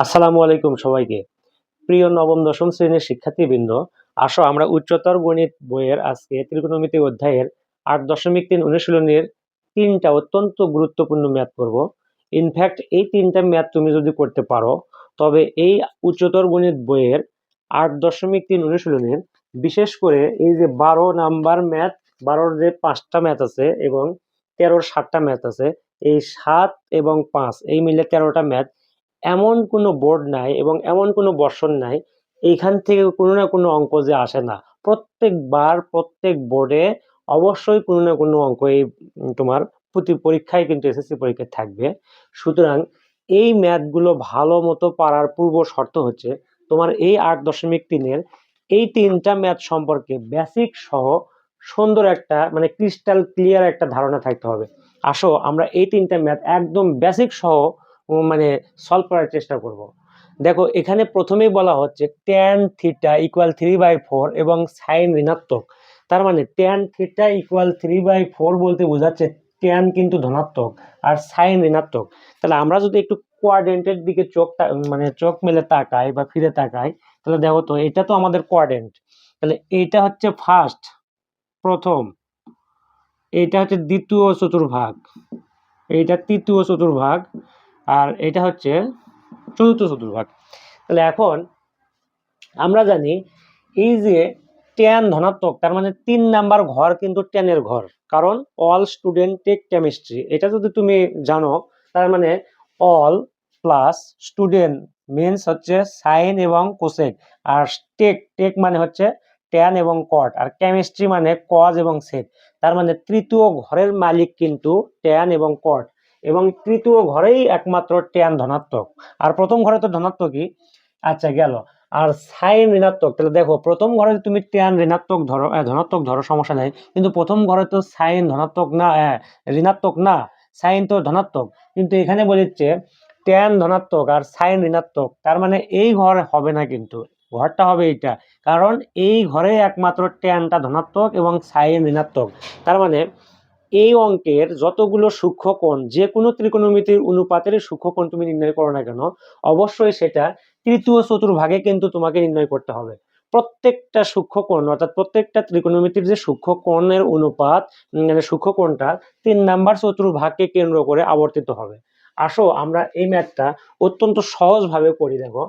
আসসালামু আলাইকুম সবাইকে। প্রিয় নবম দশম শ্রেণীর শিক্ষার্থীবৃন্দ, আসো আমরা উচ্চতর গণিত বইয়ের আজকে ত্রিকোণমিতি অধ্যায়ের 8.3 অনুশীলনের 3টা অত্যন্ত গুরুত্বপূর্ণ ম্যাথ করব। ইনফ্যাক্ট এই 3টা ম্যাথ তুমি যদি করতে পারো তবে এই উচ্চতর গণিত বইয়ের 8.3 অনুশীলনের বিশেষ করে এই যে 12 নাম্বার ম্যাথ, 12-র যে 5টা ম্যাথ আছে এবং 13-র 7টা ম্যাথ আছে, এই 7 এবং 5 এই মিলে 13টা ম্যাথ, এমন কোনো বোর্ড নাই এবং এমন কোনো বর্ষণ নাই এইখান থেকে কোনো না কোনো অঙ্ক যে আসে না। প্রত্যেকবার প্রত্যেক বোর্ডে অবশ্যই কোনো না কোনো অঙ্ক এই তোমার প্রতি পরীক্ষায় কিন্তু এসএসসি পরীক্ষায় থাকবে। সুতরাং এই ম্যাথগুলো ভালো মতো পারার পূর্ব শর্ত হচ্ছে তোমার এই 8.3-এর এই 3টা ম্যাথ সম্পর্কে বেসিক সহ সুন্দর একটা মানে ক্রিস্টাল ক্লিয়ার একটা ধারণা থাকতে হবে। আসো আমরা এই 3টা ম্যাথ একদম বেসিক সহ মানে সলভ করার চেষ্টা করব। দেখো এখানে প্রথমেই বলা হচ্ছে tan থিটা ইকুয়াল 3/4 এবং সাইন ঋণাত্মক। তার মানে tan থিটা ইকুয়াল 3/4 বলতে বোঝাচ্ছে tan কিন্তু ধনাত্মক আর সাইন ঋণাত্মক। তাহলে আমরা যদি একটু কোয়াড্রেন্টের দিকে চোখ মেলে তাকাই বা ফিরে তাকাই, তাহলে দেখো তো এটা তো আমাদের কোয়াড্রেন্ট। তাহলে এইটা হচ্ছে প্রথম, এইটা হচ্ছে দ্বিতীয় চতুর্ভাগ, এইটা তৃতীয় চতুর্ভাগ, আর এটা হচ্ছে চতুর্থ চতুর্ভাগ। তাহলে এখন আমরা জানি এই যে tan ধনাত্মক, তার মানে 3 নাম্বার ঘর কিন্তু tan-এর ঘর, কারণ অল স্টুডেন্ট টেক কেমিস্ট্রি। এটা যদি তুমি জানো তার মানে অল প্লাস স্টুডেন্ট মিনস হচ্ছে সাইন এবং কোসেক, আর টেক মানে হচ্ছে tan এবং cot, আর কেমিস্ট্রি মানে cos এবং sec। তার মানে তৃতীয় ঘরের মালিক কিন্তু tan এবং cot, এবং তৃতীয় ঘরেই একমাত্র tan ধনাত্মক, আর প্রথম ঘরে তো ধনাত্মকই। আচ্ছা গেল। আর সাইন ঋণাত্মক, তাহলে দেখো প্রথম ঘরে তুমি tan ঋণাত্মক ধরো, ধনাত্মক ধরো সমস্যা নাই, কিন্তু প্রথম ঘরে তো সাইন ধনাত্মক না, ঋণাত্মক না, সাইন তো ধনাত্মক। কিন্তু এখানে বলেছে tan ধনাত্মক আর সাইন ঋণাত্মক, তার মানে এই ঘর হবে না, কিন্তু ঘরটা হবে এইটা, কারণ এই ঘরে একমাত্র tanটা ধনাত্মক এবং সাইন ঋণাত্মক। তার মানে এই অঙ্কের যতগুলো সূক্ষ্মকোণ, যে কোনো ত্রিকোণমিতির অনুপাতের সূক্ষ্মকোণ তুমি নির্ণয় করো না কেন, অবশ্যই সেটা তৃতীয় চতুর্ভাগে কিন্তু তোমাকে নির্ণয় করতে হবে। প্রত্যেকটা সূক্ষ্মকোণ অর্থাৎ প্রত্যেকটা ত্রিকোণমিতির যে সূক্ষ্মকোণের অনুপাত, মানে সূক্ষ্মকোণটা 3 নাম্বার চতুর্ভাগকে কেন্দ্র করে আবর্তিত হবে। আসো আমরা এই ম্যাথটা অত্যন্ত সহজভাবে করি। দেখো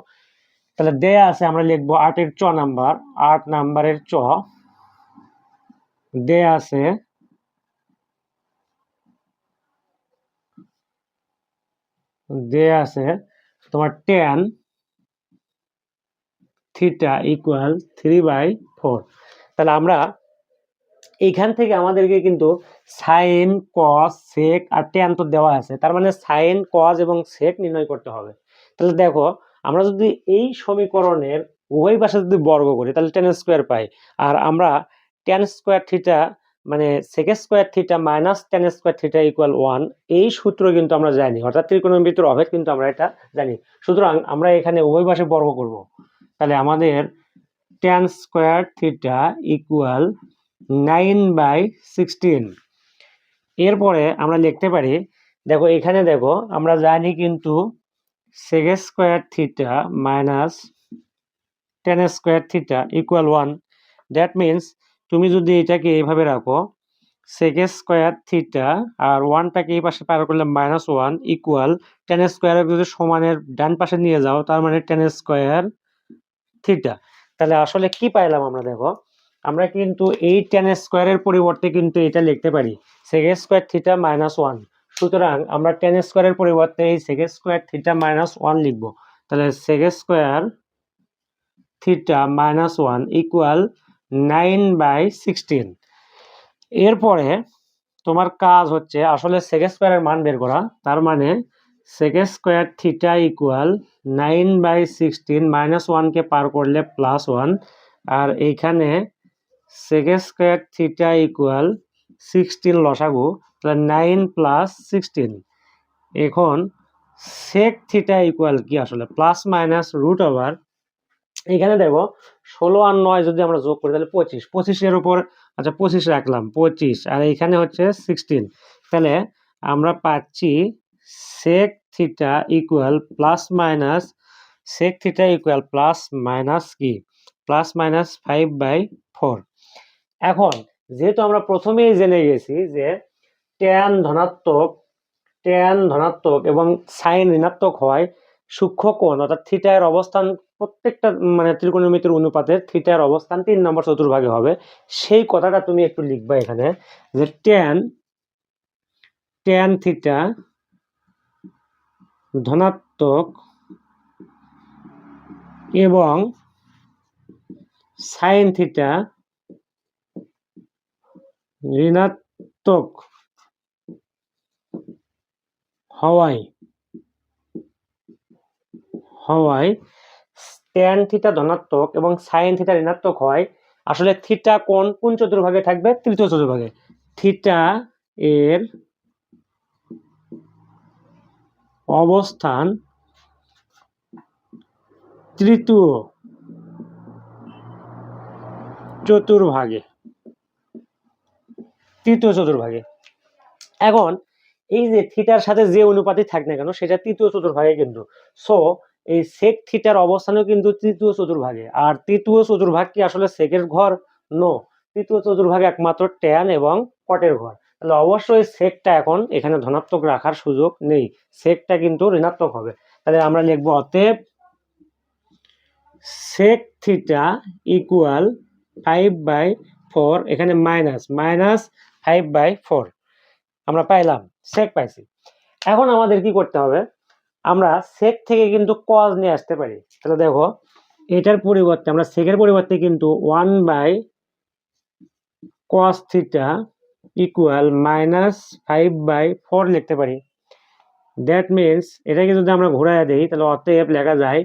তাহলে দেয়া আছে, আমরা লিখবো 8-এর চ নাম্বার, 8 নাম্বারের চ দেয়া আছে তোমার tan থিটা ইকুয়াল 3/4। তাহলে আমরা এইখান থেকে আমাদেরকে কিন্তু সাইন কস সেক আর ট্যান তো দেওয়া আছে, তার মানে সাইন কস এবং সেক নির্ণয় করতে হবে। তাহলে দেখো আমরা যদি এই সমীকরণের উভয় পাশে যদি বর্গ করি তাহলে tan স্কোয়ার পাই, আর আমরা tan স্কোয়ার থিটা মানে sec square theta minus tan square theta equal 1, এই সূত্র কিন্তু আমরা জানি, অর্থাৎ ত্রিকোণমিতির অভেদ কিন্তু আমরা এটা জানি। সুতরাং আমরা এখানে উভয় পাশে বর্গ করব। তাহলে আমাদের tan স্কোয়ার থিটা ইকুয়াল 9/16। এরপরে আমরা লিখতে পারি, দেখো এখানে দেখো আমরা জানি কিন্তু sec square theta minus tan square theta equal 1। That means তুমি যদি এটাকে এইভাবে রাখো sec স্কোয়ার থিটা আর 1টাকে এই পাশে পার করলে -1 ইকুয়াল tan স্কোয়ার যদি সমানের ডান পাশে নিয়ে যাও, তার মানে tan স্কোয়ার থিটা। তাহলে আসলে কি পাইলাম আমরা, দেখো আমরা কিন্তু এই tan স্কোয়ারের পরিবর্তে কিন্তু এটা লিখতে পারি sec স্কোয়ার থিটা -1। সুতরাং আমরা tan স্কোয়ারের পরিবর্তে এই sec স্কোয়ার থিটা -1 লিখব। তাহলে sec স্কোয়ার থিটা -1 ইকুয়াল 9/16। এরপরে তোমার কাজ হচ্ছে আসলে sec স্কোয়ারের মান বের করা। তার মানে sec স্কোয়ার থিটা ইকুয়াল 9/16, -1কে পার করলে +1, আর এইখানে sec স্কোয়ার থিটা ইকুয়াল 16 লসাগু, তাহলে 9 + 16। এখন sec থিটা ইকুয়াল কি আসলে প্লাস মাইনাস রুট ওভার, এখানে দেখো 16 আর 9 যদি আমরা যোগ করি তাহলে 25, 25-এর উপর আচ্ছা 25 রাখলাম 25, আর এইখানে হচ্ছে 16। তাহলে আমরা পাচ্ছি sec theta equal plus minus sec theta equal plus minus কি প্লাস মাইনাস 5/4। এখন যেহেতু আমরা প্রথমেই জেনে গেছি যে ট্যান ধনাত্মক এবং সাইন ঋণাত্মক হয় সূক্ষ্ম কোণ অর্থাৎ থিটা এর অবস্থান প্রত্যেকটা মানে ত্রিকোণমিতির অনুপাতের থিটা এর অবস্থান 3 নম্বর চতুর্ভাগে হবে। সেই কথাটা তুমি একটু লিখবা এখানে যে ট্যান থিটা ধনাত্মক এবং সাইন থিটা ঋণাত্মক হওয়ায় ট্যান থিটা ধনাত্মক এবং সাইন থিটা ঋণাত্মক হয় আসলে থিটা কোন চতুর্ভাগে থাকবে? তৃতীয় চতুর্ভাগে। থিটা এর অবস্থান তৃতীয় চতুর্ভাগে। এখন এই যে থিটার সাথে যে অনুপাতই থাক না কেন সেটা তৃতীয় চতুর্ভাগে কিন্তু। সো এই সেক থিটার অবস্থানও কিন্তু তৃতীয় চতুর্ভাগে। আর তৃতীয় চতুর্ভাগ কি আসলে সেকের ঘর? নো, তৃতীয় চতুর্ভাগে একমাত্র ট্যান এবং কটের ঘর। তাহলে অবশ্যই সেকটা এখন এখানে ধনাত্মক রাখার সুযোগ নেই, সেকটা কিন্তু ঋণাত্মক হবে। তাহলে আমরা লিখবো অতএব সেক থিটা ইকুয়াল 5/4, এখানে মাইনাস 5/4 আমরা পাইলাম, সেক পাইছি। এখন আমাদের কি করতে হবে? আমরা সেক থেকে কিন্তু কজ নিয়ে আসতে পারি। তাহলে দেখো এটার পরিবর্তে আমরা সেকের পরিবর্তে কিন্তু 1/cos থিটা ইকুয়াল -5/4 লিখতে পারি। দ্যাট মিনস এটাকে যদি আমরা ঘোরায় দেই তাহলে অতএব লেখা যায়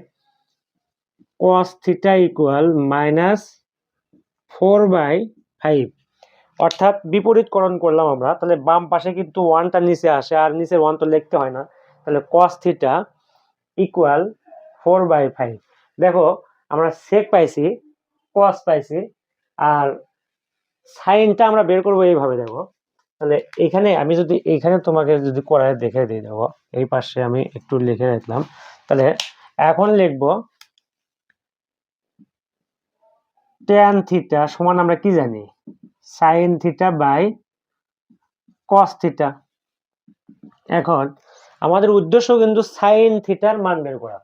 cos থিটা ইকুয়াল -4/5। অর্থাৎ বিপরীতকরণ করলাম আমরা, তাহলে বাম পাশে কিন্তু 1টা নিচে আসে আর নিচে 1 তো লিখতে হয় না। তাহলে cos থিটা ইকুয়াল 4/5। দেখো আমরা সেক পাইছি, cos পাইছি, আর সাইনটা আমরা বের করবো এইভাবে। দেখো তাহলে এখানে আমি যদি তোমাকে যদি করায় দেখে দিই, দেখো এই পাশে আমি একটু লিখে রাখলাম। তাহলে এখন লিখবো ট্যান থিটা সমান আমরা কি জানি? Sine theta by cos theta. এখন আমাদের উদ্দেশ্য কিন্তু সাইন থিটার মান বের করা।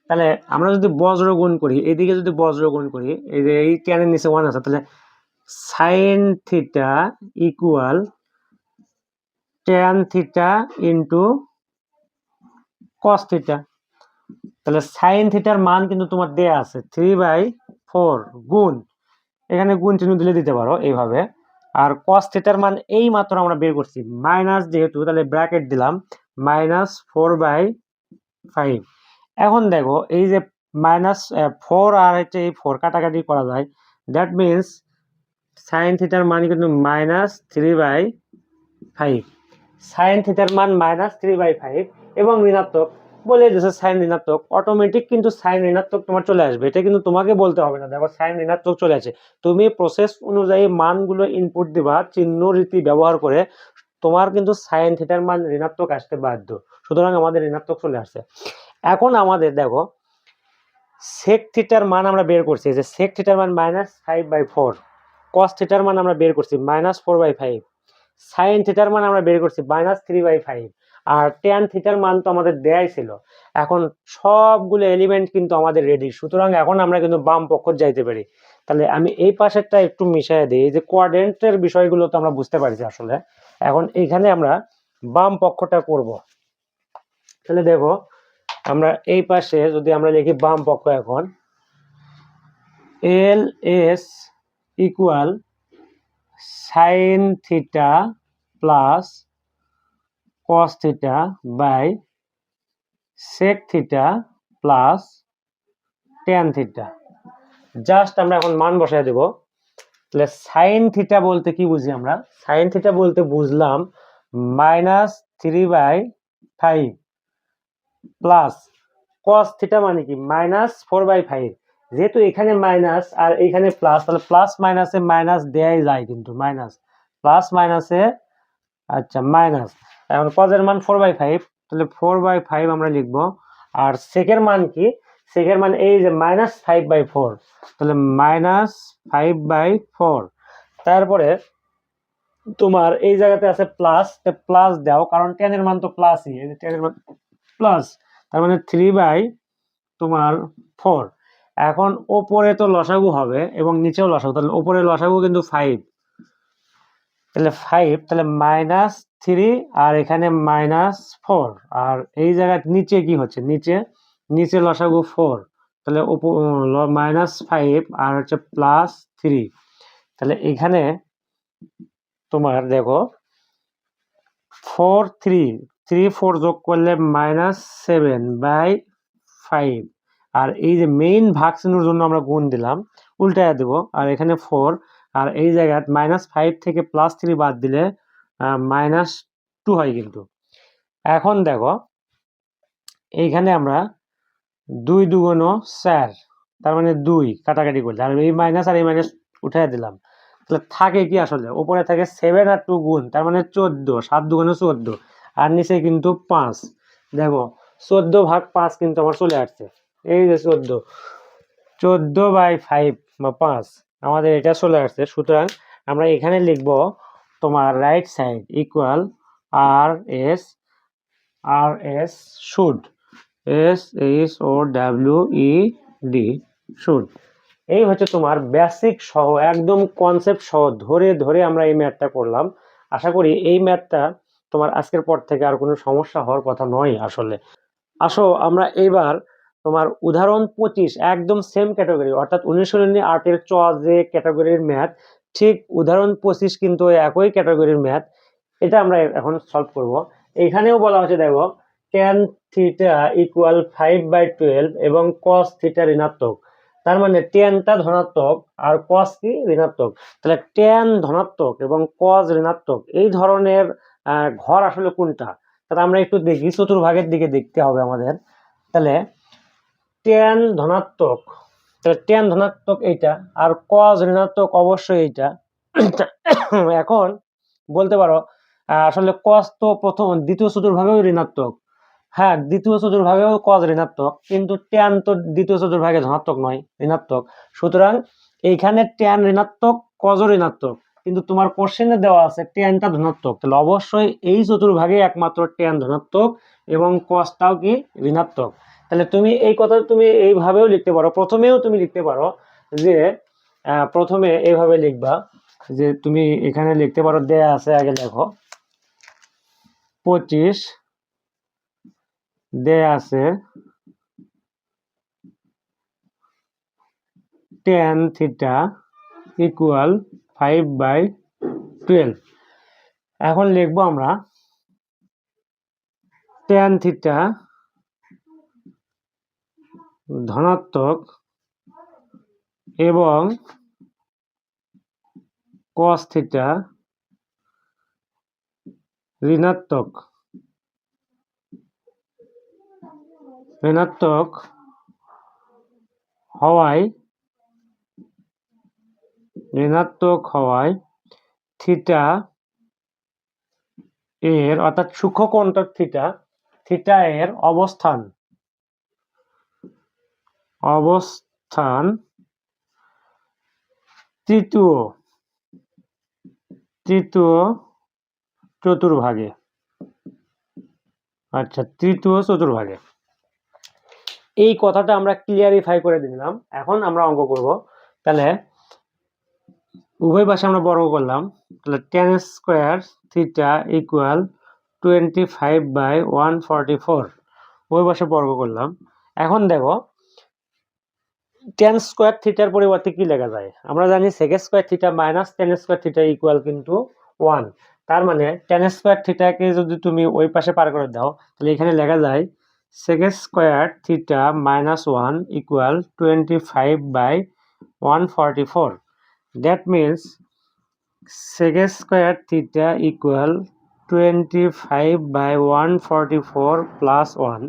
তাহলে আমরা যদি বজ্র গুণ করি, এদিকে যদি বজ্র গুণ করি, এই যে এই ট্যানের নিচে 1 আছে, তাহলে sine theta equal tan theta into cos theta. তাহলে সাইন থিটার মান কিন্তু তোমার দেয়া আছে 3/4 গুণ, এখানে গুণ চিহ্ন দিলে দিতে পারো এইভাবে। আর cos থিটার মান এই মাত্র আমরা বের করছি, মাইনাস যেহেতু তাহলে ব্র্যাকেট দিলাম -4/5। এখন দেখো এই যে -4 আর হচ্ছে এই 4 কাটাকাটি করা যায়, দ্যাট মিনস সাইন থিটার মান কিন্তু -3/5। সাইন থিটার মান -3/5 এবং ঋণাত্মক বলে দিয়েছে সাইন ঋণাত্মক, অটোমেটিক কিন্তু সাইন ঋণাত্মক তোমার চলে আসবে। এটা কিন্তু তোমাকে বলতে হবে না। দেখো সাইন ঋণাত্মক চলে আসে, তুমি প্রসেস অনুযায়ী মানগুলো ইনপুট দিবা চিহ্ন রীতি ব্যবহার করে, তোমার কিন্তু সাইন থিটার মান ঋণাত্মক আসতে বাধ্য। সুতরাং আমাদের ঋণাত্মক চলে আসছে। এখন আমাদের দেখো সেক থিটার মান আমরা বের করছি, যে সেক থিটার মান -5/4, কস থিটার মান আমরা বের করছি -4/5, সাইন থিটার মান আমরা বের করছি -3/5, আর ট্যান থিটার মান তো আমাদের দেয়াই ছিল। এখন সবগুলো এলিমেন্ট কিন্তু আমাদের রেডি। সুতরাং এখন আমরা কিন্তু বাম পক্ষ যাইতে পারি। তাহলে আমি এই পাশেরটা একটু মিশিয়ে দিই, যে কোয়াড্রেন্টের বিষয়গুলো তো আমরা বুঝতে পারছি আসলে। এখন এইখানে আমরা বাম পক্ষটা করব। তাহলে দেখো আমরা এই পাশে যদি আমরা লিখি বাম পক্ষ, এখন L S equal sine theta plus cos theta by sec theta plus tan theta. Just আমরা এখন মান বসায় দেব। তাহলে সাইন থিটা বলতে কি বুঝি আমরা? সাইন থিটা বলতে বুঝলাম -3/5 প্লাস cos থিটা মানে কি -4/5। যেহেতু এখানে মাইনাস আর এখানে প্লাস, তাহলে প্লাস মাইনাসে মাইনাস দেয়াই যায়, কিন্তু মাইনাস প্লাস মাইনাসে আচ্ছা মাইনাস। এখন cos এর মান 4/5, তাহলে 4/5 আমরা লিখবো। আর সেকের মান কি? সেকের মানে এই যে -5/4, তাহলে -5/4। তারপরে তোমার এই জায়গাতে আছে প্লাস, প্লাস দাও কারণ 10 এর মান তো প্লাসই, এই যে 10 এর মান প্লাস, তার মানে 3/4। এখন ওপরে তো লসাগু হবে এবং নিচেও লসাগু, তাহলে ওপরে লসাগু কিন্তু 5, তাহলে 5, তাহলে -3 আর এখানে -4, আর এই জায়গায় নিচে কি হচ্ছে, নিচে লসাগু 4, তাহলে -5 আর হচ্ছে +3, তাহলে এখানে তোমার দেখো 4 3 4 যোগ করলে -7/5, আর এই যে মেইন ভাগ চিহ্নের জন্য আমরা গুণ দিলাম, উল্টায়া দেব, আর এখানে 4, আর এই জায়গায় -5 থেকে +3 বাদ দিলে -2 হয় কিন্তু। এখন দেখো এইখানে আমরা 2 2 4, তার মানে 2 কাটাকাটি করলে, আর এই মাইনাস আর এই মাইনাস উঠাই দিলাম, তাহলে থাকে কি আসলে উপরে থাকে 7 আর 2 গুণ, তার মানে 14, 7 2 14, আর নিচে কিন্তু 5। দেখো 14/5 কিন্তু আমার চলে আসছে, এই যে 14/5 বা 5 আমাদের এটা চলে আসছে। সুতরাং আমরা এখানে লিখব তোমার right side equal RS should, SHOWED should. এই হচ্ছে তোমার বেসিক সহ একদম কনসেপ্ট সহ ধরে ধরে আমরা এই ম্যাথটা করলাম। আশা করি এই ম্যাথটা তোমার আজকের পর থেকে আর কোনো সমস্যা হওয়ার কথা নয়। আসলে আসো আমরা এইবার তোমার উদাহরণ 25 একদম সেম ক্যাটাগরি, অর্থাৎ অনুশীলনী 8 এর যে ক্যাটাগরির ম্যাথ, ঠিক উদাহরণ 25 কিন্তু একই ক্যাটাগরির ম্যাথ, এটা আমরা এখন সলভ করব। এখানেও বলা হচ্ছে দেখো tan θ ইকুয়াল 5/12 এবং cos θ ঋণাত্মক, তার মানে tan টা ধনাত্মক আর cos কি ঋণাত্মক, তাহলে tan ধনাত্মক এবং cos ঋণাত্মক এই ধরনের ঘর আসলে কোনটা, তাহলে আমরা একটু দেখি, চতুর্ভাগের দিকে দেখতে হবে আমাদের। তাহলে tan ধনাত্মক, তাহলে tan ধনাত্মক এইটা, আর cos ঋণাত্মক অবশ্যই এইটা। এখন বলতে পারো আসলে cos তো দ্বিতীয় চতুর্ভাগেও ঋণাত্মক, হ্যাঁ দ্বিতীয় চতুর্ভাগেও cos ঋণাত্মক, কিন্তু tan তো দ্বিতীয় চতুর্ভাগে ধনাত্মক নয়, ঋণাত্মক। সুতরাং এইখানে tan ঋণাত্মক, cos ঋণাত্মক, কিন্তু তোমার কোশ্চেনে দেওয়া আছে tan টা ধনাত্মক, তাহলে অবশ্যই এই চতুর্ভাগে একমাত্র tan ধনাত্মক এবং cos টাও কি ঋণাত্মক। তাহলে তুমি এই কথা তুমি এইভাবেও লিখতে পারো, প্রথমেও তুমি লিখতে পারো যে প্রথমে এইভাবে লিখবা যে তুমি এখানে লিখতে পারো, দেয়া আছে আগে দেখো 25 দেয়া আছে tan θ ইকুয়াল 5/12। এখন লিখবো আমরা tan θ ধনাত্মক এবং cos θ ঋণাত্মক হওয়ায় থিটা এর, অর্থাৎ সূক্ষ্ম কোণটা থিটা এর অবস্থান তৃতীয় চতুর্ভাগে, আচ্ছা তৃতীয় চতুর্ভাগে। এই কথাটা আমরা ক্লিয়ারিফাই করে দিলাম। এখন আমরা অঙ্ক করব। তাহলে উভয় পাশে আমরা বর্গ করলাম, তাহলে tan স্কয়ার থিটা ইকুয়াল 25/144, উভয় পাশে বর্গ করলাম। এখন দেখো tan স্কয়ার থিটার পরিবর্তে কি লেখা যায়, আমরা জানি sec square theta minus tan square theta equal কিন্তু 1, তার মানে tan স্কয়ার থিটাকে যদি তুমি ওই পাশে পার করে দাও, তাহলে এখানে লেখা যায় sec square theta minus 1 equal 25/144। That means sec square theta equal 25/144 plus 1,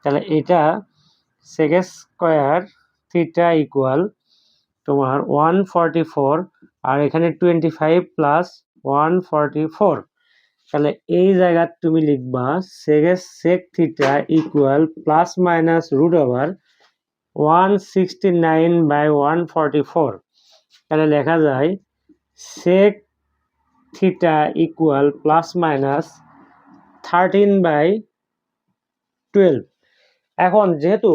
তাহলে এটা sec স্কয়ার থিটা ইকুয়াল তোমার 144, আর এখানে 25 প্লাস 144, তাহলে এই জায়গা তুমি লিখবা sec theta equal plus minus root over 169/144, তাহলে লেখা যায় sec theta equal plus minus 13/12। এখন যেহেতু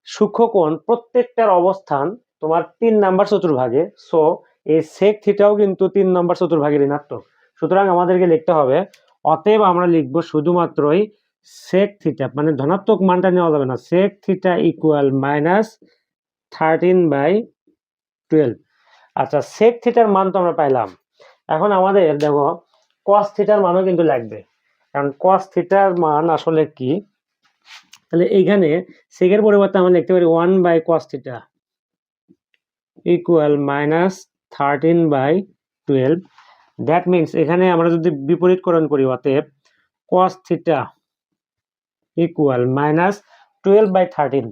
সূক্ষ্মকোণ প্রত্যেকটার অবস্থান তোমার 3 নাম্বার চতুর্ভাগে, সো এই sec থিটাও কিন্তু 3 নাম্বার চতুর্ভাগে ঋণাত্মক। সুতরাং আমাদেরকে লিখতে হবে, অতএব আমরা লিখব শুধুমাত্রই sec থিটা, মানে ধনাত্মক মানটা নেওয়া যাবে না, sec থিটা ইকুয়াল মাইনাস 13/12। আচ্ছা, sec থিটার মান তো আমরা পাইলাম। এখন আমাদের দেখো cos থিটার মানও কিন্তু লাগবে, কারণ cos থিটার মান আসলে কি। তাহলে এইখানে সেকের পরিবর্তে আমরা লিখতে পারি 1/cos theta equal minus 13/12। That means এখানে আমরা যদি বিপরীতকরণ করি, অতএব cos থিটা ইকুয়াল মাইনাস 12/13,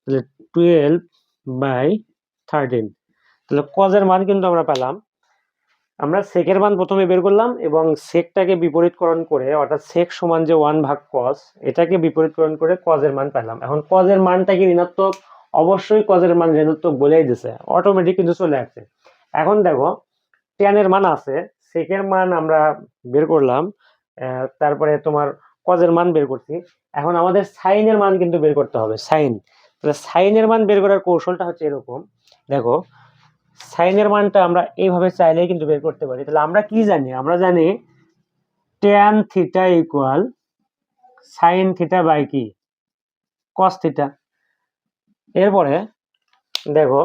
তাহলে 12/13। তাহলে cos এর মান কিন্তু আমরা পেলাম। আমরা সেকের মান প্রথমে বের করলাম এবং সেকটাকে বিপরীতকরণ করে, অর্থাৎ সেক সমান যে 1/cos, এটাকে বিপরীতকরণ করে cos এর মান পেলাম। এখন cos এর মানটা কি ঋণাত্মক? অবশ্যই cos এর মান ঋণাত্মক বলেই দিছে, অটোমেটিক কিন্তু চলে আসছে। এখন দেখো tan এর মান আছে, সেকের মান আমরা বের করলাম, তারপরে তোমার cos এর মান বের করছি। এখন আমাদের sin এর মান কিন্তু বের করতে হবে, sin। তাহলে sin এর মান বের করার কৌশলটা হচ্ছে এরকম, দেখো sin এর মানটা আমরা এইভাবে চাইলেই কিন্তু বের করতে পারি। তাহলে আমরা কি জানি? আমরা জানি tan theta equal sin theta by কি cos থিটা। এরপরে দেখো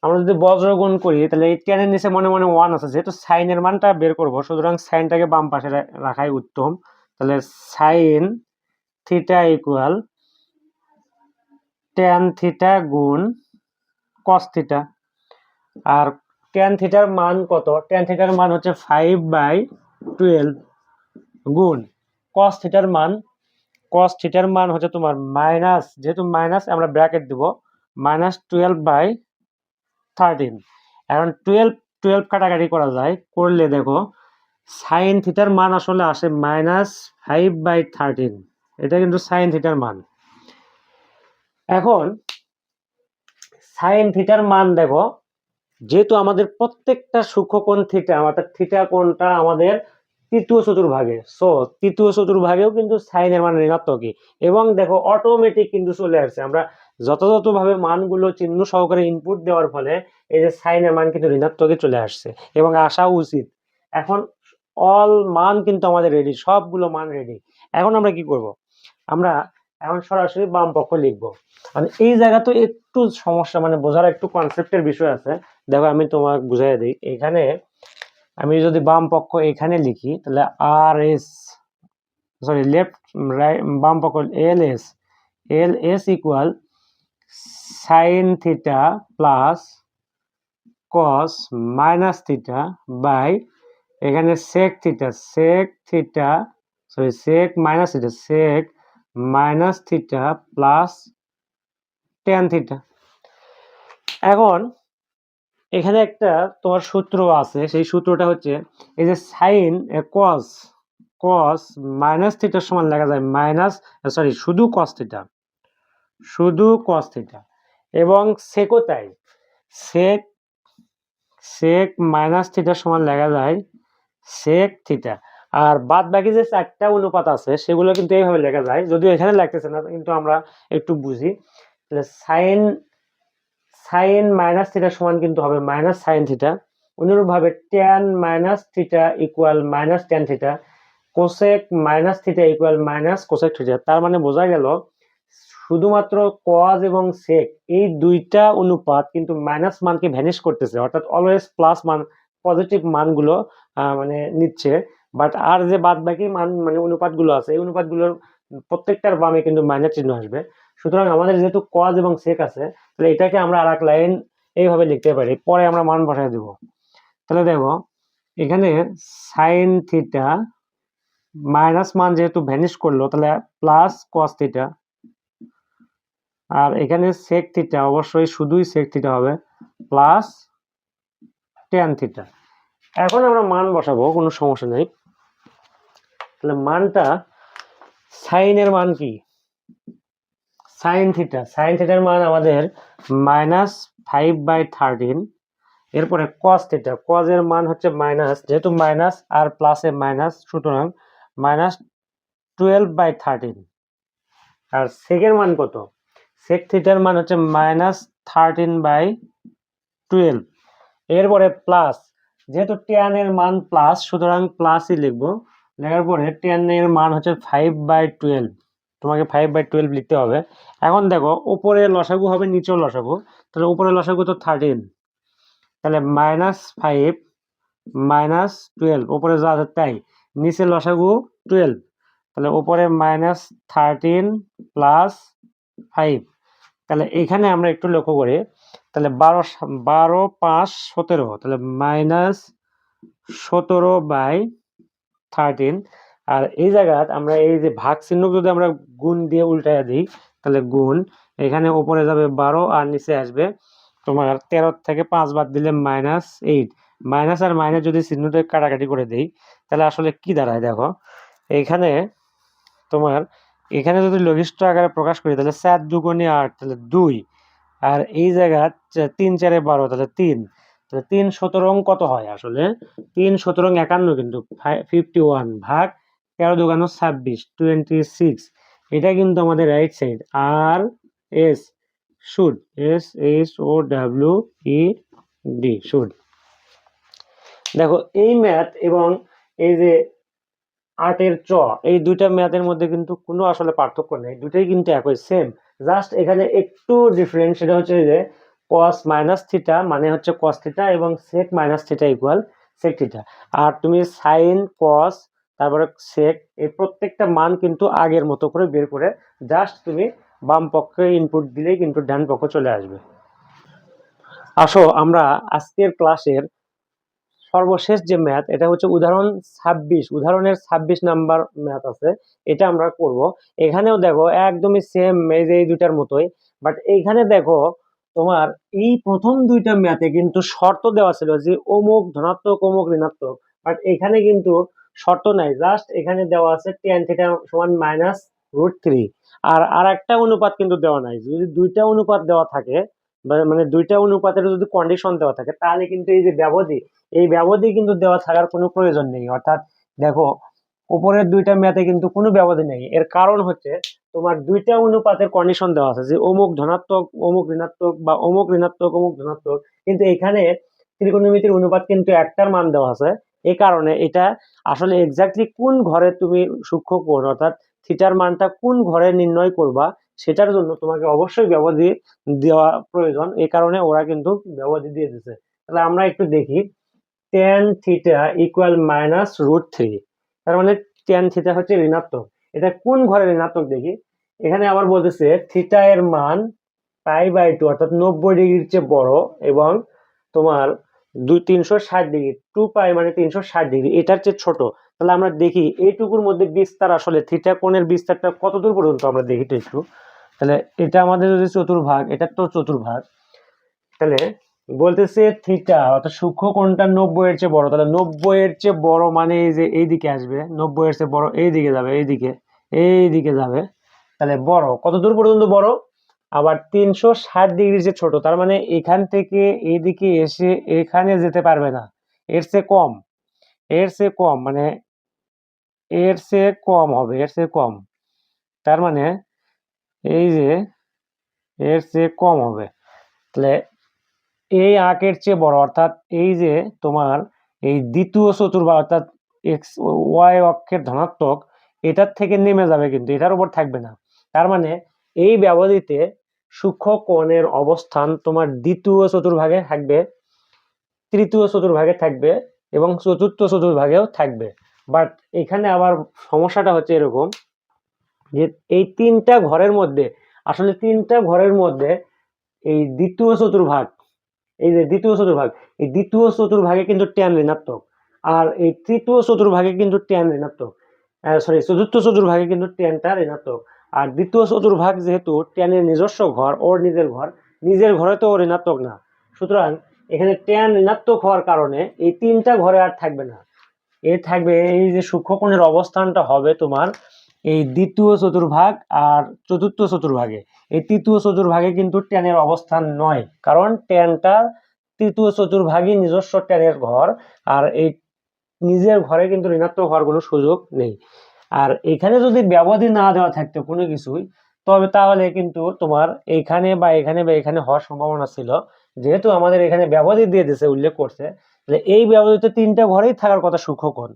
আমরা যদি বজ্র গুণ করি, তাহলে এই tan এর নিচে মনে মনে 1 আছে, যেহেতু sin এর মানটা বের করব, সুতরাং সাইনটাকে বাম পাশে রাখাই উত্তম। তাহলে sin theta equal tan theta গুণ cos থিটা। আর tan থিটার মান কত? tan থিটার মান হচ্ছে 5/12 গুণ cos থিটার মান। cos থিটার মান হচ্ছে তোমার মাইনাস, যেহেতু মাইনাস আমরা ব্র্যাকেট দেব, মাইনাস 12/13। এখন 12 কাটাকাটি করা যায়, করলে দেখো সাইন থিটার মান আসলে আসে মাইনাস 5/13। এটা কিন্তু সাইন থিটার মান। এখন সাইন থিটার মান দেখো, যেহেতু আমাদের প্রত্যেকটা সূক্ষ্মকোণ থিটা, অর্থাৎ থিটা কোণটা আমাদের তৃতীয় চতুর্ভাগে, সো তৃতীয় চতুর্ভাগেও কিন্তু সাইনের মান ঋণাত্মকই। এবং দেখো অটোমেটিক কিন্তু চলে আসছে, আমরা যথাযথভাবে মানগুলো চিহ্ন সহকারে ইনপুট দেওয়ার ফলে এই যে সাইনের মান কিন্তু ঋণাত্মকই চলে আসছে, এবং আসা উচিত। এখন অল মান কিন্তু আমাদের রেডি, সবগুলো মান রেডি। এখন আমরা কি করব? আমরা এখন সরাসরি বাম পক্ষ লিখবো। মানে এই জায়গা তো একটু সমস্যা, মানে বোঝার একটু কনসেপ্টের বিষয় আছে। দেখো আমি তোমাকে বুঝাই দিই। এখানে আমি যদি বাম পক্ষ এখানে লিখি, তাহলে R S, sorry left right, বাম পক্ষ L S equal sine theta plus cos minus theta by এখানে sec theta sorry sec minus theta plus tan theta. এখন এখানে একটা তোমার সূত্র আছে, সেই সূত্রটা হচ্ছে এই যে সাইন কস মাইনাস থিটার সমান লেখা যায় শুধু কস থিটা, এবং সেকও তাই, সেক মাইনাস থিটার সমান লেখা যায় সেক থিটা। আর বাদ বাকি যে 4টা অনুপাত আছে সেগুলো কিন্তু এইভাবে লেখা যায়, যদিও এখানে লাগতেছে না, কিন্তু আমরা একটু বুঝি। তাহলে সাইন মাইনাস থিটা সমান কিন্তু হবে মাইনাস সাইন থিটা। অনুরূপভাবে tan minus theta equal minus tan theta, cosec minus theta equal minus cosec theta. তার মানে বোঝা গেল শুধুমাত্র কজ এবং সেক এই দুইটা অনুপাত কিন্তু মাইনাস মানকে ভ্যানিশ করতেছে, অর্থাৎ অলওয়েজ প্লাস মান, পজিটিভ মানগুলো মানে নিচ্ছে। বাট আর যে বাদ বাকি মান মানে অনুপাতগুলো আছে, এই অনুপাতগুলোর প্রত্যেকটার বামে কিন্তু মাইনাস চিহ্ন আসবে। সুতরাং আমাদের যেহেতু কজ এবং সেক আছে, তাহলে এটাকে আমরা আর এক লাইন এইভাবে লিখতে পারি, পরে আমরা মান বসাই দেব। তাহলে দেখো এখানে সাইন থিটা মাইনাস মান যেহেতু ভ্যানিশ করলো, তাহলে প্লাস কস থিটা, আর এখানে সেক থিটা অবশ্যই শুধুই সেক থিটা হবে প্লাস ট্যান থিটা। এখন আমরা মান বসাবো, কোনো সমস্যা নেই। তাহলে মানটা সাইনের মান কি? সাইন থিটার মান আমাদের -5/13। এরপরে কস থিটা, কজ এর মান হচ্ছে মাইনাস, যেহেতু মাইনাস আর প্লাসে মাইনাস, সুতরাং -12/13। আর সেকের মান কত? সেক থিটার মান হচ্ছে -13/12। এরপরে প্লাস, যেহেতু tan এর মান প্লাস, সুতরাং প্লাসই লিখবো। লেখার পরে tan এর মান হচ্ছে 5/12, তোমাকে 5/12 লিখতে হবে। এখন দেখো উপরে লসাগু হবে, নিচেও লসাগু, তাহলে উপরে লসাগু তো 13, তাহলে -5 -12, উপরে যা আছে তাই, নিচে লসাগু 12, তাহলে উপরে -13 + 5। তাহলে এখানে আমরা একটু লক্ষ্য করি, তাহলে 12 5 17, তাহলে -17/13। আর এই জায়গায় আমরা এই যে ভাগ চিহ্ন যদি আমরা গুণ দিয়ে উল্টায় দিই, তাহলে গুণ, এখানে উপরে যাবে 12 আর নিচে আসবে তোমার 13 থেকে 5 বাদ দিলে -8। মাইনাস আর মাইনাস যদি চিহ্নটা কাটাকাটি করে দেই, তাহলে আসলে কি দাঁড়ায় দেখো, এইখানে তোমার এখানে যদি লঘিষ্ঠ আকারে প্রকাশ করি, তাহলে 4 দুগুণে 8, তাহলে 2। আর এই জায়গা 3 4 12, তাহলে 3। তাহলে 3 17 কত হয়? আসলে 3 17 51, কিন্তু 51 ভাগ 13 দুগুণ 26, 26। এটা কিন্তু আমাদের right side. R S should, SHOWED, should. দেখো এই ম্যাথ এবং এই যে 8 চ, এই দুইটা ম্যাথের মধ্যে কিন্তু কোনো আসলে পার্থক্য নেই, দুটোই কিন্তু একই, সেম। জাস্ট এখানে একটু ডিফারেন্স, সেটা হচ্ছে যে cos -θ মানে হচ্ছে cos θ এবং sec -θ ইকুয়াল sec θ। আর তুমি সাইন, cos, তারপরে sec, এই প্রত্যেকটা মান কিন্তু আগের মতো করে বের করে জাস্ট তুমি বাম পক্ষে ইনপুট দিলেই কিন্তু ডান পক্ষ চলে আসবে। আসো আমরা আজকের ক্লাসের সর্বশেষ যে ম্যাথ, এটা হচ্ছে উদাহরণের 26 নাম্বার ম্যাথ আছে, এটা আমরা করব। এখানেও দেখো একদমই সেম এই দুটার মতোই, বাট এইখানে দেখো তোমার এই প্রথম দুইটা ম্যাথে কিন্তু শর্ত দেওয়া ছিল যে অমুক ধনাত্মক অমুক ঋণাত্মক, বাট এখানে কিন্তু শর্ত নাই, জাস্ট এখানে দেওয়া আছে tan θ = √3। আর একটা অনুপাত কিন্তু দেওয়া নাই। যদি দুইটা অনুপাত দেওয়া থাকে, মানে দুইটা অনুপাতের যদি কন্ডিশন দেওয়া থাকে, তাহলে কিন্তু এই যে ব্যবধি কিন্তু দেওয়া থাকার কোনো প্রয়োজন নেই। অর্থাৎ দেখো উপরের দুইটা ম্যাথে কিন্তু কোনো ব্যবধি নেই। এর কারণ হচ্ছে তোমার দুইটা অনুপাতের কন্ডিশন দেওয়া আছে যে অমুক ধনাত্মক অমুক ঋণাত্মক বা অমুক ঋণাত্মক অমুক ধনাত্মক, কিন্তু এখানে ত্রিকোণমিতির অনুপাত কিন্তু একটার মান দেওয়া আছে। এই কারণে এটা আসলে এক্স্যাক্টলি কোন ঘরে তুমি সূক্ষ্ম কোণ অর্থাৎ থিটার মানটা কোন ঘরে নির্ণয় করবা, সেটার জন্য তোমাকে অবশ্যই ব্যবধি দেওয়া প্রয়োজন। এই কারণে ওরা কিন্তু ব্যবধি দিয়ে দিচ্ছে। তাহলে আমরা একটু দেখি, tan θ = -√3, তার মানে tan θ হচ্ছে ঋণাত্মক। এটা কোন ঘরে ঋণাত্মক দেখি, এখানে আবার বলতেছে থিটা এর মান π/2 অর্থাৎ 90 ডিগ্রির চেয়ে বড় এবং তোমার 360 ডিগ্রি, 2π মানে 360 ডিগ্রি, এটার চেয়ে ছোট। তাহলে আমরা দেখি এইটুকুর মধ্যে বিস্তার, আসলে থিটা কোণের বিস্তারটা কতদূর পর্যন্ত আমরা দেখি তো একটু। তাহলে এটা আমাদের যদি চতুর্ভাগ, এটা তো চতুর্ভাগ, তাহলে বলতেছে থিটা অর্থাৎ সূক্ষ্ম কোণটা 90 এর চেয়ে বড়, তাহলে 90 এর চেয়ে বড় মানে এই যে এইদিকে আসবে, 90 এর চেয়ে বড় এইদিকে যাবে, এইদিকে যাবে, তাহলে বড় কত দূর পর্যন্ত বড়? আবার 360 ডিগ্রি যে ছোট, তার মানে এখান থেকে এইদিকে এসে এখানে যেতে পারবে না, এর চেয়ে কম, মানে এর চেয়ে কম হবে, এর চেয়ে কম, তার মানে এই যে এর চেয়ে কম হবে। তাহলে এই আঁকের চেয়ে বড়, অর্থাৎ এই যে তোমার এই দ্বিতীয় চতুর্ভাগ অর্থাৎ এক্স ওয়াই অক্ষের ধনাত্মক, এটার থেকে নেমে যাবে, কিন্তু এটার উপর থাকবে না। তার মানে এই ব্যবধিতে সূক্ষ্ম কোণের অবস্থান তোমার দ্বিতীয় চতুর্ভাগে থাকবে, তৃতীয় চতুর্ভাগে থাকবে এবং চতুর্থ চতুর্ভাগেও থাকবে। বাট এখানে আবার সমস্যাটা হচ্ছে এরকম যে এই তিনটা ঘরের মধ্যে, আসলে তিনটা ঘরের মধ্যে এই দ্বিতীয় চতুর্ভাগ, এই যে দ্বিতীয় চতুর্ভাগ, এই দ্বিতীয় চতুর্ভাগে কিন্তু tan ঋণাত্মক, আর এই তৃতীয় চতুর্ভাগে কিন্তু tan ঋণাত্মক, চতুর্থ চতুর্ভাগে কিন্তু tanটা ঋণাত্মক। আর দ্বিতীয় চতুর্ভাগ যেহেতু tan এর নিজস্ব ঘর, ওর নিজের ঘরে তো ও ঋণাত্মক না, সুতরাং এখানে tan ঋণাত্মক হওয়ার কারণে এই তিনটা ঘরে আর থাকবে না। এ থাকবে এই যে সূক্ষ্মকোণের অবস্থানটা হবে তোমার এই দ্বিতীয় চতুর্ভাগ আর চতুর্থ চতুর্ভাগে। এই তৃতীয় চতুর্ভাগে কিন্তু ট্যানের অবস্থান নয়, কারণ ট্যানটা তৃতীয় চতুর্ভাগই নিজস্ব ট্যানের ঘর, আর এই নিজের ঘরে কিন্তু ঋণাত্মক হওয়ার কোনো সুযোগ নেই। আর এখানে যদি ব্যবধি না দেওয়া থাকতো কোনো কিছুই, তবে তাহলে কিন্তু তোমার এইখানে বা এখানে বা এখানে হওয়ার সম্ভাবনা ছিল। যেহেতু আমাদের এখানে ব্যবধি দিয়ে দিয়েছে, উল্লেখ করছে, তাহলে এই ব্যবধিতে তিনটা ঘরেই থাকার কথা সূক্ষ্মকোণ,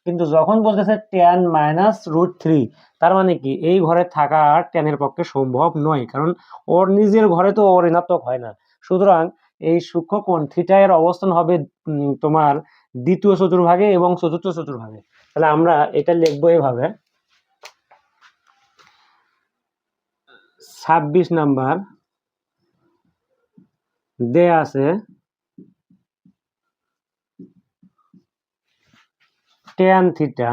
কিন্তু যখন বলতেছে tan -√3, তার মানে কি এই ঘরে থাকা আর ট্যানের পক্ষে সম্ভব নয়, কারণ ওর নিজের ঘরে তো ওর ঋণাত্মক হয় না। সুতরাং এই সূক্ষ্মকোণ থিটা এর অবস্থান হবে তোমার দ্বিতীয় চতুর্ভাগে এবং চতুর্থ চতুর্ভাগে। তাহলে আমরা এটা লিখবো এভাবে, 26 নাম্বার দেয়া আছে tan থিটা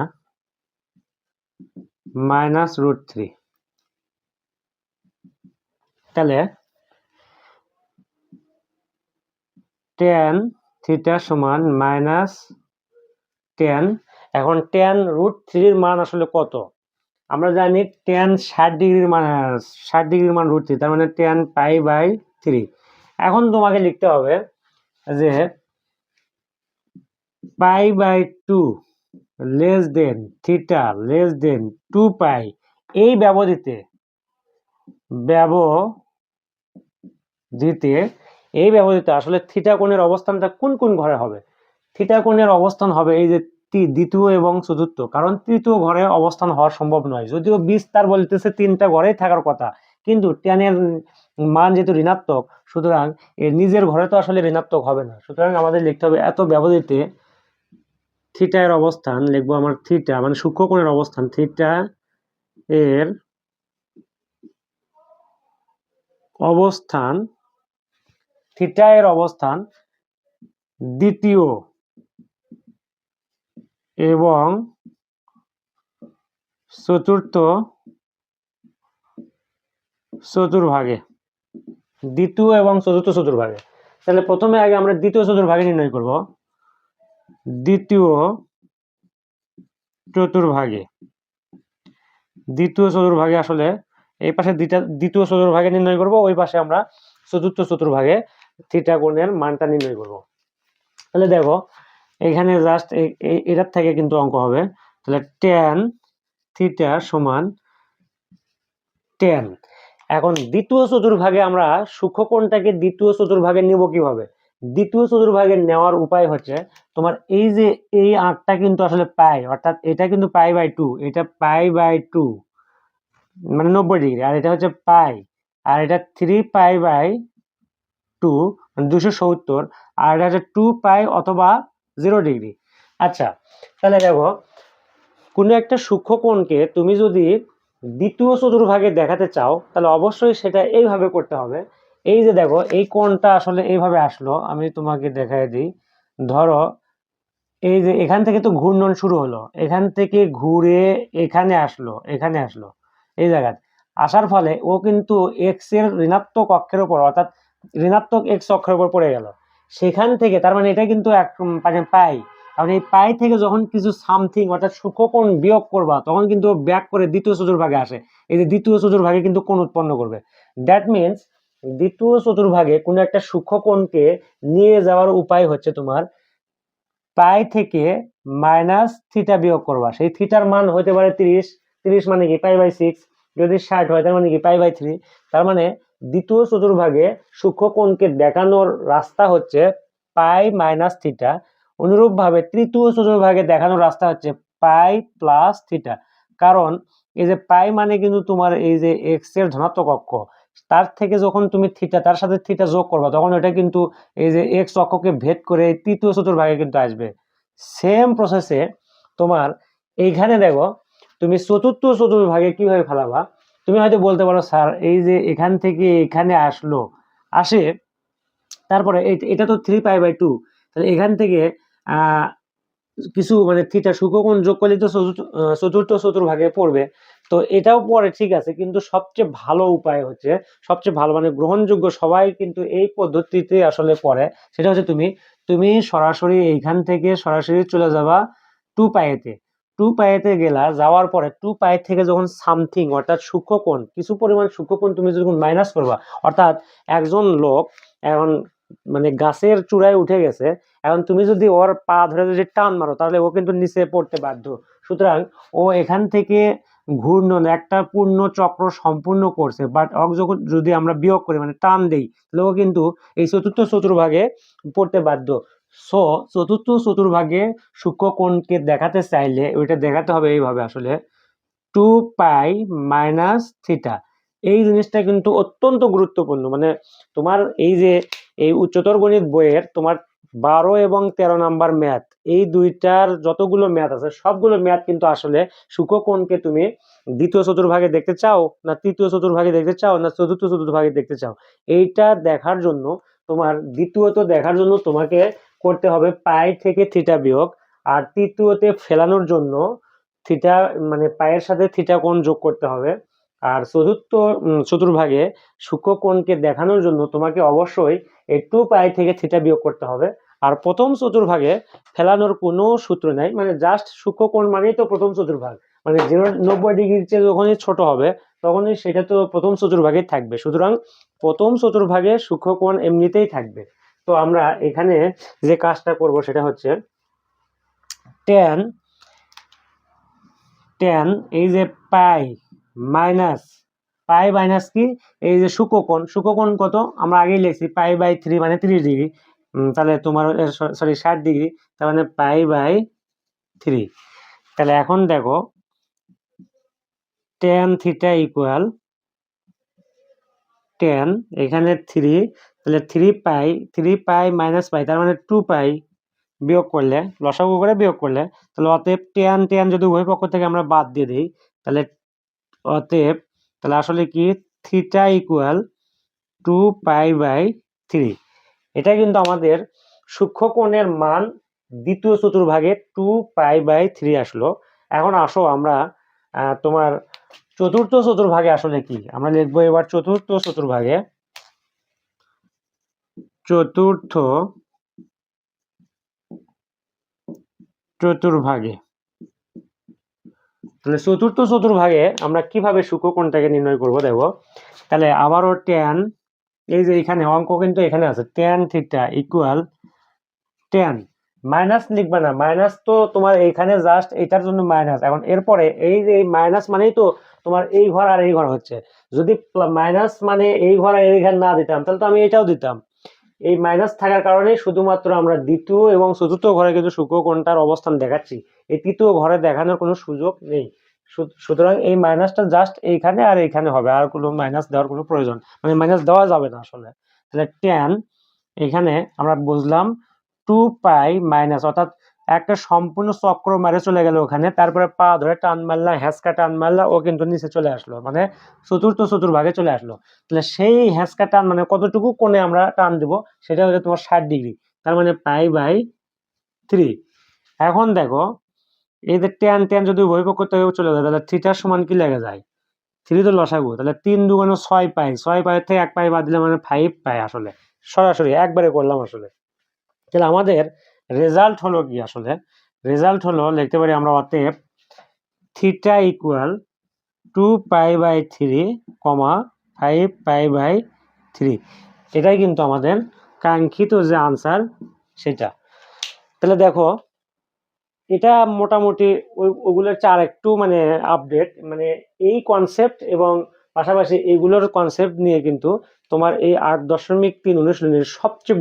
-√3। তাহলে tan থিটা সমান -tan, এখন tan√3 এর মান আসলে কত? আমরা জানি tan 60 ডিগ্রির মান, 60 ডিগ্রির মান √3, তার মানে tan π/3। এখন তোমাকে লিখতে হবে যে π/2 less than theta less than 2π, এই ব্যবধিতে আসলে থিটা কোণের অবস্থানটা কোন কোন ঘরে হবে? থিটা কোণের অবস্থান হবে এই যে দ্বিতীয় এবং চতুর্থ, কারণ তৃতীয় ঘরে অবস্থান হওয়া সম্ভব নয়। যদিও বিস্তার বলতেছে তিনটা ঘরেই থাকার কথা, কিন্তু ট্যানের মান যেহেতু ঋণাত্মক, সুতরাং এর নিজের ঘরে তো আসলে ঋণাত্মক হবে না। সুতরাং আমাদের লিখতে হবে এত ব্যবধিতে থিটা এর অবস্থান, লিখবো আমার থিটা মানে সূক্ষ্মকোণের অবস্থান, থিটা এর অবস্থান, থিটা এর অবস্থান দ্বিতীয় এবং চতুর্থ চতুর্ভাগে, দ্বিতীয় এবং চতুর্থ চতুর্ভাগে। তাহলে প্রথমে আগে আমরা দ্বিতীয় চতুর্ভাগে নির্ণয় করব। দ্বিতীয় চতুর্ভাগে আসলে এই পাশে দ্বিতীয় চতুর্ভাগে নির্ণয় করব, ওই পাশে আমরা চতুর্থ চতুর্ভাগে থিটা কোণের মানটা নির্ণয় করব। তাহলে দেখো এখানে জাস্ট এটার থেকে কিন্তু অঙ্ক হবে। তাহলে tan থিটা সমান tan। এখন দ্বিতীয় চতুর্ভাগে আমরা সূক্ষ্মকোণটাকে দ্বিতীয় চতুর্ভাগে নিব কিভাবে? দ্বিতীয় চতুর্ভাগে নেওয়ার উপায় হচ্ছে তোমার এই যে এই আঁকটা কিন্তু আসলে পাই, অর্থাৎ এটা কিন্তু π/2, এটা π/2 মানে 90 ডিগ্রি, আর এটা হচ্ছে পাই, আর এটা 3π/2 মানে 270, আর এটা হচ্ছে 2π অথবা 0 ডিগ্রি। আচ্ছা, তাহলে দেখো কোনো একটা সূক্ষ্মকোণকে তুমি যদি দ্বিতীয় চতুর্ভাগে দেখাতে চাও, তাহলে অবশ্যই সেটা এইভাবে করতে হবে। এই যে দেখো এই কোণটা আসলে এইভাবে আসলো, আমি তোমাকে দেখাই দিই। ধরো এই যে এখান থেকে তো ঘূর্ণন শুরু হলো, এখান থেকে ঘুরে এখানে আসলো এই জায়গায় আসার ফলে ও কিন্তু এক্স এর ঋণাত্মক অক্ষের উপর, অর্থাৎ ঋণাত্মক এক্স অক্ষের উপর পড়ে গেল। সেখান থেকে তার মানে এটা কিন্তু মানে পাই, কারণ এই পাই থেকে যখন কিছু সামথিং অর্থাৎ সূক্ষ্মকোণ বিয়োগ করবা, তখন কিন্তু ব্যাক করে দ্বিতীয় চতুর্ভাগে আসে। এই যে দ্বিতীয় চতুর্ভাগে কিন্তু কোণ উৎপন্ন করবে। দ্যাট মিনস দ্বিতীয় চতুর্ভাগে কোনো একটা সূক্ষ্মকোণকে নিয়ে যাওয়ার উপায় হচ্ছে তোমার পাই থেকে মাইনাস থিটা বিয়োগ করবা। সেই থিটার মান হতে পারে 30, 30 মানে কি π/6, যদি 60 হয় তার মানে কি π/3। তার মানে দ্বিতীয় চতুর্ভাগে সূক্ষ্মকোণকে দেখানোর রাস্তা হচ্ছে পাই মাইনাস থিটা। অনুরূপভাবে তৃতীয় চতুর্ভাগে দেখানোর রাস্তা হচ্ছে পাই প্লাস থিটা, কারণ এই যে পাই মানে কিন্তু তোমার এই যে এক্স এর ধনাত্মক অক্ষ, তার থেকে যখন তুমি থিটা তার সাথে থিটা যোগ করবা, তখন এটা কিন্তু এই যে এক্স অক্ষকে ভেদ করে তৃতীয় চতুর্ভাগে কিন্তু আসবে। সেম প্রসেসে তোমার এইখানে দেখো তুমি চতুর্থ চতুর্ভাগে কিভাবে ফেলাবা। তুমি হয়তো বলতে পারো স্যার এই যে এখান থেকে এখানে আসে, তারপরে এটা তো 3π/2, তাহলে এখান থেকে কিছু মানে থিটা সূক্ষ্মকোণ যোগ করলে তো চতুর্থ চতুর্ভাগে পড়বে। তো এটাও পড়ে, ঠিক আছে, কিন্তু সবচেয়ে ভালো উপায় হচ্ছে, সবচেয়ে ভালো মানে গ্রহণযোগ্য, সবাই কিন্তু এই পদ্ধতিতে আসলে পড়ে, সেটা হচ্ছে তুমি সরাসরি এইখান থেকে সরাসরি চলে যাবা 2π-তে। টু পাইতে গেলা, যাওয়ার পরে টু পাই থেকে যখন সামথিং অর্থাৎ সূক্ষ্মকোণ, কিছু পরিমাণ সূক্ষ্মকোণ তুমি যখন মাইনাস করবা, অর্থাৎ একজন লোক এখন মানে গাছের চূড়ায় উঠে গেছে, এখন তুমি যদি ওর পা ধরে যদি টান মারো তাহলে ও কিন্তু নিচে পড়তে বাধ্য। সুতরাং ও এখান থেকে ঘূর্ণন একটা পূর্ণ চক্র সম্পূর্ণ করছে, বাট যখন যদি আমরা বিয়োগ করি মানে টান দেই, তাহলে ও কিন্তু এই চতুর্থ চতুর্ভাগে পড়তে বাধ্য। সো চতুর্থ চতুর্ভাগে সূক্ষ্মকোণকে দেখাতে চাইলে ওইটা দেখাতে হবে এইভাবে, আসলে টু পাই মাইনাস থিটা। এই জিনিসটা কিন্তু অত্যন্ত গুরুত্বপূর্ণ। মানে তোমার এই যে এই উচ্চতর গণিত বইয়ের তোমার 12 এবং 13 নাম্বার ম্যাথ, এই দুইটার যতগুলো ম্যাথ আছে সবগুলো ম্যাথ কিন্তু আসলে সূক্ষ্মকোণকে তুমি দ্বিতীয় চতুর্ভাগে দেখতে চাও না তৃতীয় চতুর্ভাগে দেখতে চাও না চতুর্থ চতুর্ভাগে দেখতে চাও, এইটা দেখার জন্য তোমার দ্বিতীয়ত দেখার জন্য তোমাকে করতে হবে পাই থেকে থিটা বিয়োগ, আর তৃতীয়তে ফেলানোর জন্য থিটা মানে পায়ের সাথে থিটা কোণ যোগ করতে হবে, আর চতুর্থ চতুর্ভাগে সূক্ষ্মকোণকে দেখানোর জন্য তোমাকে অবশ্যই এই টু পাই থেকে থিটা বিয়োগ করতে হবে। আর প্রথম চতুর্ভাগে ফেলানোর কোনো সূত্র নাই, মানে জাস্ট সূক্ষ্মকোণ মানেই তো প্রথম চতুর্ভাগ, মানে 90 ডিগ্রির চেয়ে যখনই ছোট হবে তখনই সেটা তো প্রথম চতুর্ভাগে থাকবে। সুতরাং প্রথম চতুর্ভাগে সূক্ষ্মকোণ এমনিতেই থাকবে। তো আমরা এখানে যে কাজটা করব সেটা হচ্ছে tan এই যে পাই মাইনাস কি, এই যে সূক্ষ্মকোণ কত আমরা আগেই লিখছি পাই বাই 3 মানে 30 ডিগ্রি, তাহলে তোমার সরি 60 ডিগ্রি, তার মানে পাই বাই 3। তাহলে এখন দেখো tan থিটা ইকুয়াল tan এখানে 3, তাহলে 3 পাই মাইনাস পাই তার মানে 2 পাই বিয়োগ করলে লসাগু করে বিয়োগ করলে, তাহলে অতএব tan যদি উভয় পক্ষ থেকে আমরা বাদ দিয়ে দিই, তাহলে অতএব তাহলে আসলে কি থিটা ইকুয়াল 2 পাই বাই 3। এটা কিন্তু আমাদের সূক্ষ্মকোণের মান দ্বিতীয় চতুর্ভাগে 2 পাই বাই 3 আসলো। এখন আসো আমরা তোমার চতুর্থ চতুর্ভাগে আসলে কি আমরা লিখবো এবার চতুর্থ চতুর্ভাগে তাহলে চতুর্থ চতুর্ভাগে আমরা কিভাবে সূক্ষ্মকোণটাকে নির্ণয় করব দেখো। তাহলে আবারও tan, এই যে এখানে অঙ্ক কিন্তু এখানে আছে tan theta equal tan, minus লিখবে না, মাইনাস তো তোমার এইখানে জাস্ট এটার জন্য মাইনাস, এখন এরপরে এই যে মাইনাস মানেই তো তোমার এই ঘর আর এই ঘর হচ্ছে, যদি মাইনাস মানে এই ঘর আর এই ঘর না দিতাম তাহলে তো আমি এটাও দিতাম। এই মাইনাস থাকার কারণে শুধুমাত্র আমরা দ্বিতীয় এবং চতুর্থ ঘরে কিন্তু সূক্ষ্মকোণটার অবস্থান দেখাচ্ছি, এই তৃতীয় ঘরে দেখানোর কোনো সুযোগ নেই। সুতরাং এই মাইনাসটা জাস্ট এইখানে আর এইখানে হবে, আর কোনো মাইনাস দেওয়ার কোনো প্রয়োজন মানে মাইনাস দেওয়া যাবে না আসলে। তাহলে tan এখানে আমরা বুঝলাম 2 পাই মাইনাস, অর্থাৎ একটা সম্পূর্ণ চক্র মারে চলে গেল ওখানে, তারপরে পা ধরে টান মারলা, হ্যাঁচকা টান মারলা, ও কিন্তু নিচে চলে আসলো, মানে চতুর্থ চতুর্ভাগে চলে আসলো। তাহলে সেই হ্যাঁচকা টান মানে কতটুকু কোণে আমরা টান দিব সেটা হচ্ছে তোমার 60 ডিগ্রি, তার মানে পাই বাই 3। এখন দেখো এই যে tan যদি উভয় পক্ষ থেকে চলে যায় তাহলে থিটার সমান কি লেগে যায়, 3 তো লসাগু, তাহলে 3 দুগুণে 6 পাই, 6 পাই থেকে 1 পাই বাদ দিলে মানে 5 পাই, আসলে সরাসরি একবারে করলাম আসলে। তাহলে আমাদের রেজাল্ট হলো কি, আসলে রেজাল্ট হলো লিখতে পারি আমরা অতএব theta equal 2 pi by 3 5 pi by 3। এটাই কিন্তু আমাদের কাঙ্ক্ষিত যে আনসার সেটা। তাহলে দেখো এটা মোটামুটি ওগুলোর চার একটু মানে আপডেট, মানে এই কনসেপ্ট এবং পাশাপাশি এইগুলোর কনসেপ্ট নিয়ে কিন্তু তোমার এই 8.3 অনুশীলনের সবচেয়ে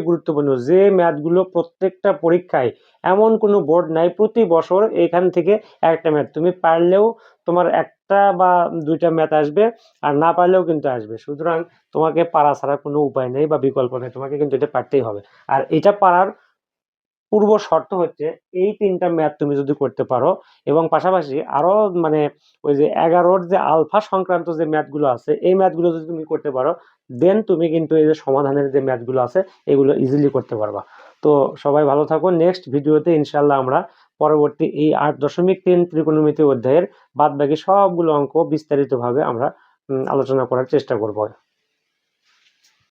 গুরুত্বপূর্ণ যে ম্যাথগুলো প্রত্যেকটা পরীক্ষায়, এমন কোনো বোর্ড নাই প্রতি বছর এখান থেকে একটা ম্যাথ তুমি পারলেও তোমার একটা বা দুইটা ম্যাথ আসবে, আর না পারলেও কিন্তু আসবে। সুতরাং তোমাকে পারা ছাড়া কোনো উপায় নেই বা বিকল্প নেই, তোমাকে কিন্তু এটা পারতেই হবে। আর এটা পারার পূর্ব শর্ত হচ্ছে এই 3টা ম্যাথ তুমি যদি করতে পারো, এবং পাশাপাশি আরো মানে ওই যে 11-র যে আলফা সংক্রান্ত যে ম্যাথগুলো আছে এই ম্যাথগুলো যদি তুমি করতে পারো, দেন তুমি কিন্তু এই যে সমাধানের যে ম্যাথগুলো আছে এগুলো ইজিলি করতে পারবা। তো সবাই ভালো থাকো, নেক্সট ভিডিওতে ইনশাল্লাহ আমরা পরবর্তী এই 8.3 ত্রিকোণমিতি অধ্যায়ের বাদ বাকি সবগুলো অঙ্ক বিস্তারিতভাবে আমরা আলোচনা করার চেষ্টা করব।